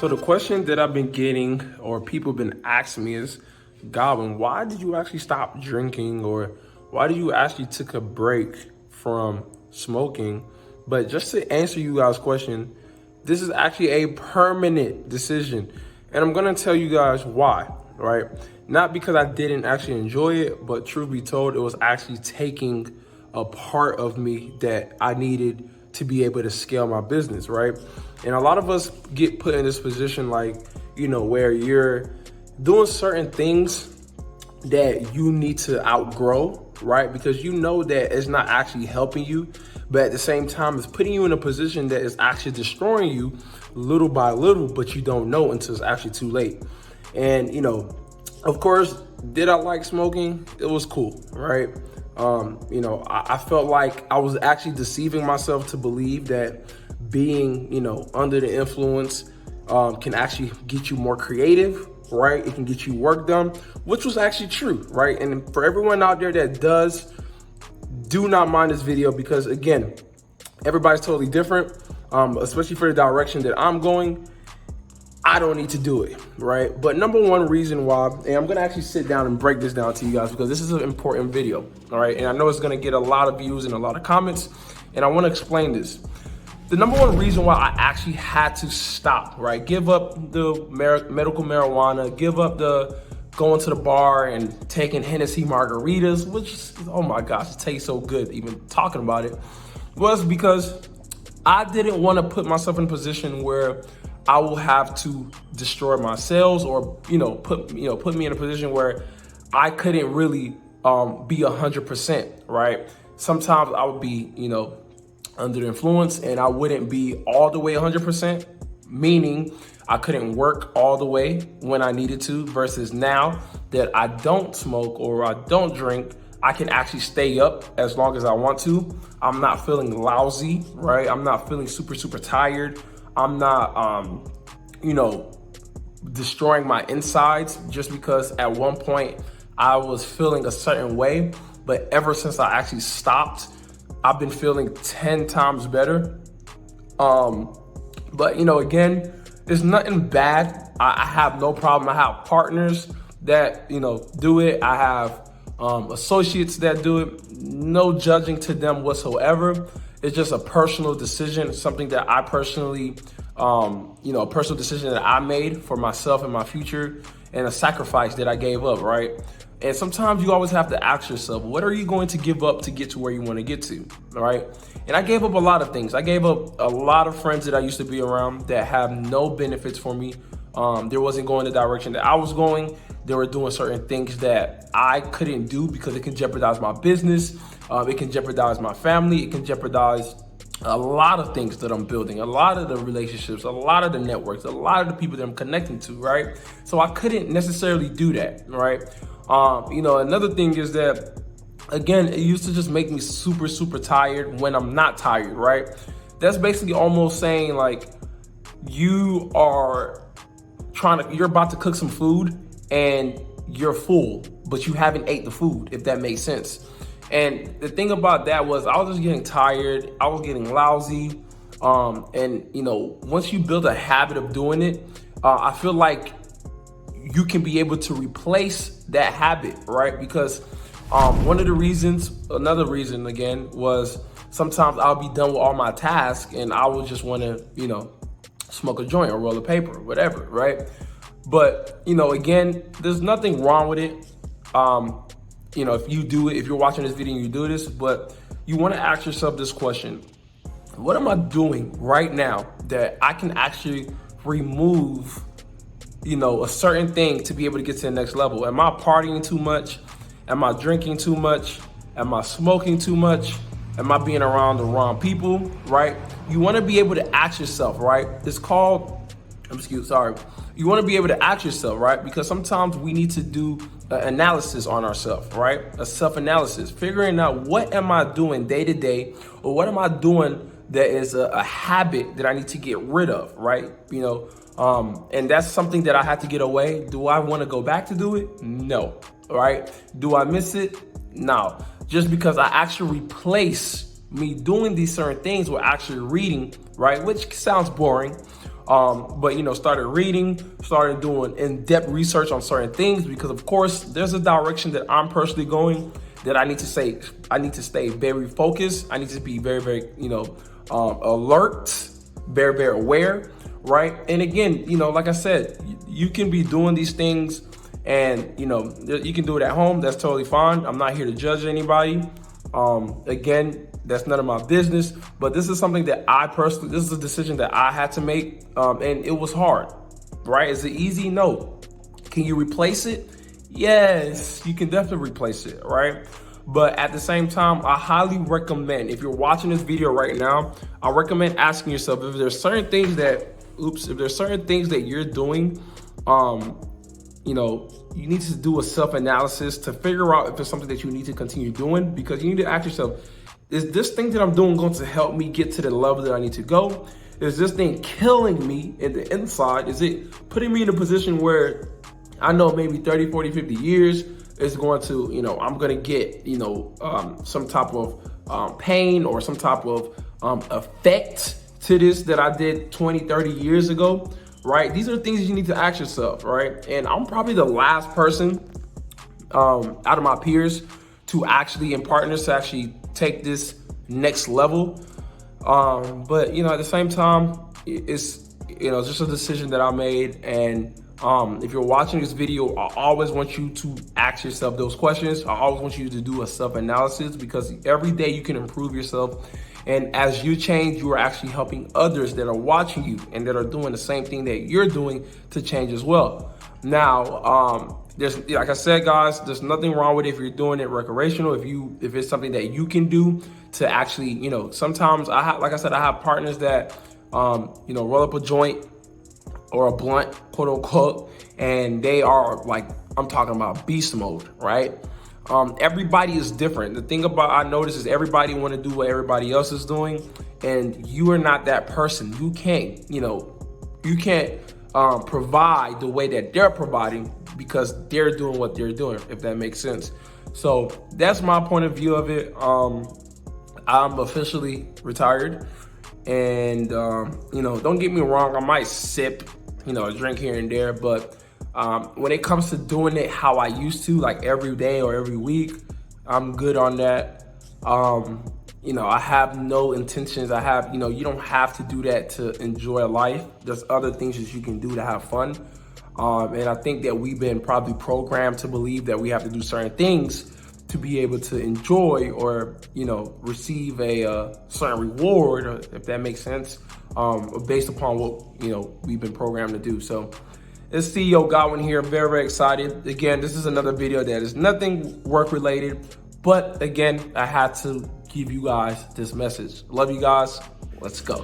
So the question that I've been getting or people have been asking me is, Godwin, why did you actually stop drinking, or why did you actually took a break from smoking? But just to answer you guys' question, this is actually a permanent decision. And I'm gonna tell you guys why, right? Not because I didn't actually enjoy it, but truth be told, it was actually taking a part of me that I needed to be able to scale my business, right? And a lot of us get put in this position, like, where you're doing certain things that you need to outgrow, right? Because you know that it's not actually helping you, but at the same time, it's putting you in a position that is actually destroying you little by little, but you don't know until it's actually too late. And, of course, did I like smoking? It was cool, right? I felt like I was actually deceiving myself to believe that being, under the influence can actually get you more creative, right? It can get you work done, which was actually true, right? And for everyone out there that does, do not mind this video because, again, everybody's totally different, especially for the direction that I'm going. I don't need to do it, right? But number one reason why, and I'm gonna actually sit down and break this down to you guys because this is an important video, all right? And I know it's gonna get a lot of views and a lot of comments, and I wanna explain this. The number one reason why I actually had to stop, right? Give up the medical marijuana, give up the going to the bar and taking Hennessy margaritas, which, oh my gosh, it tastes so good even talking about it, was because I didn't wanna put myself in a position where I will have to destroy my sales or, put me in a position where I couldn't really be 100%, right? Sometimes I would be, under the influence and I wouldn't be all the way 100%, meaning I couldn't work all the way when I needed to, versus now that I don't smoke or I don't drink, I can actually stay up as long as I want to. I'm not feeling lousy, right? I'm not feeling super tired. I'm not, destroying my insides just because at one point I was feeling a certain way. But ever since I actually stopped, I've been feeling 10 times better. But, again, there's nothing bad. I have no problem. I have partners that, do it. I have associates that do it. No judging to them whatsoever. It's just a personal decision, something that I personally, a personal decision that I made for myself and my future, and a sacrifice that I gave up, right? And sometimes you always have to ask yourself, what are you going to give up to get to where you want to get to, all right? And I gave up a lot of things. I gave up a lot of friends that I used to be around that have no benefits for me. They wasn't going the direction that I was going. They were doing certain things that I couldn't do because it can jeopardize my business. It can jeopardize my family. It can jeopardize a lot of things that I'm building, a lot of the relationships, a lot of the networks, a lot of the people that I'm connecting to, right? So I couldn't necessarily do that, right? Another thing is that, again, it used to just make me super tired when I'm not tired, right? That's basically almost saying like you're about to cook some food and you're full, but you haven't ate the food, if that makes sense. And the thing about that was I was just getting tired. I was getting lousy. Once you build a habit of doing it, I feel like you can be able to replace that habit, right? Because another reason again, was sometimes I'll be done with all my tasks and I would just want to, smoke a joint or roll a paper, whatever, right? But, again, there's nothing wrong with it. If you do it, if you're watching this video and you do this, but you want to ask yourself this question: what am I doing right now that I can actually remove, a certain thing to be able to get to the next level? Am I partying too much? Am I drinking too much? Am I smoking too much? Am I being around the wrong people, right? You want to be able to ask yourself, right? You want to be able to ask yourself, right? Because sometimes we need to do an analysis on ourselves, right? A self-analysis, figuring out what am I doing day to day, or what am I doing that is a habit that I need to get rid of, right? And that's something that I had to get away. Do I want to go back to do it? No, right? Do I miss it? No. Just because I actually replace me doing these certain things with actually reading, right? Which sounds boring. But, you know, started reading, started doing in-depth research on certain things, because of course there's a direction that I'm personally going that I need to stay very focused. I need to be very, very, you know, alert, very, very aware, right? And again, you know, like I said, you can be doing these things and, you know, you can do it at home. That's totally fine. I'm not here to judge anybody. Again, that's none of my business, but this is something that this is a decision that I had to make, and it was hard, right? Is it easy? No. Can you replace it? Yes, you can definitely replace it, right? But at the same time, I highly recommend, if you're watching this video right now, I recommend asking yourself if there's certain things that, you're doing, you know, you need to do a self-analysis to figure out if it's something that you need to continue doing, because you need to ask yourself, is this thing that I'm doing going to help me get to the level that I need to go? Is this thing killing me in the inside? Is it putting me in a position where I know maybe 30, 40, 50 years is going to, you know, I'm going to get, you know, some type of pain or some type of effect to this that I did 20, 30 years ago, right? These are things you need to ask yourself, right? And I'm probably the last person out of my peers to actually, and partners, to actually take this next level. But, you know, at the same time, it's, you know, just a decision that I made. And if you're watching this video, I always want you to ask yourself those questions. I always want you to do a self-analysis, because every day you can improve yourself. And as you change, you are actually helping others that are watching you and that are doing the same thing that you're doing to change as well. Now, there's, like I said, guys, there's nothing wrong with it if you're doing it recreational. If it's something that you can do to actually, you know, sometimes like I said, I have partners that, you know, roll up a joint or a blunt, quote unquote, and they are like, I'm talking about beast mode, right? Everybody is different. The thing about I notice is everybody want to do what everybody else is doing, and you are not that person. You can't, you know, you can't provide the way that they're providing, because they're doing what they're doing, if that makes sense. So that's my point of view of it. I'm officially retired, and you know, don't get me wrong, I might sip, you know, a drink here and there, but when it comes to doing it how I used to, like every day or every week, I'm good on that. You know, I have no intentions. You know, you don't have to do that to enjoy life. There's other things that you can do to have fun. And I think that we've been probably programmed to believe that we have to do certain things to be able to enjoy or, you know, receive a certain reward, if that makes sense, based upon what, you know, we've been programmed to do. So it's CEO Godwin here. Very, very excited. Again, this is another video that is nothing work related, but again, I had to give you guys this message. Love you guys. Let's go.